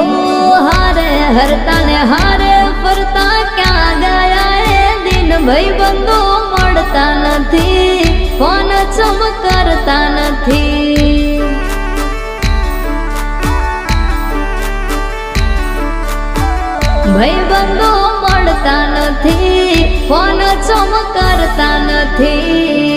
હો હારે હરતા ને હારે ફરતા ક્યાં ગયા એ દિન ભાઈ બંધો મળતા નથી ફોન ચમ કરતા નથી ભાઈ બંધો મળતા નથી ફોન ચમ કરતા નથી